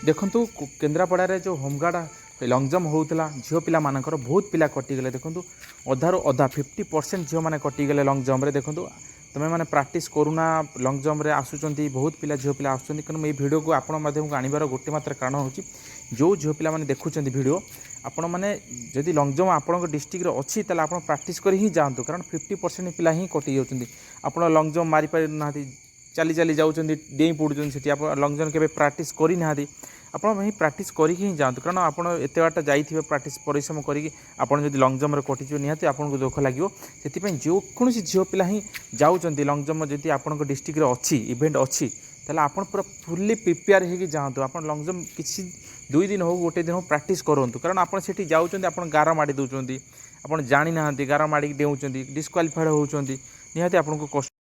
देखु केन्द्रापड़ा जो home guard lung jump होता झील पिला मानकर बहुत पिला कटिगले। देखो अधारू अधा 50% झील मैंने कटिगले लंग जंप रे। देखो तुम मैंने प्राक्ट करूना लंग जंप रे आसुँच बहुत पिला झील पिला आसुँच कारण ये भिडियो को आपण माध्यम आनबार गोटे मात्र कारण हो जो झील पिला मैंने देखुं भिडियो आपण मैंने जदि लंग जंप आपण डिस्ट्रिक्ट अच्छी आप प्राक्ट कर ही जातु कारण 50% पिला ही कटि जाती। आप लंग जंप मारी पार ना चली चली जाऊँ डेई पड़ुं से लंग जंप के प्राक्ट करना आपड़ प्राक्ट करके जातु कारण आप एत बाट जाइए प्राक्ट परिश्रम करके लंग जंप कटिज निहाती आपको दुख लगे। से जो कौन झील पिला ही जाऊँ लंग जंप जब आप डिस्ट्रिक्ट अच्छी इवेंट अच्छी ताला आप पूरा फुल्ली प्रिपेयर होगी जातु। आप लंग जंप किसी 2 दिन हो गोटे दिन हो प्राक्ट करूँ कारण आप जाऊँ आप गार माड़ी दौरान आप जानी ना गार माड़ी डेउं डिस्क्वालीफाइड होती निहाती आपको कष्ट।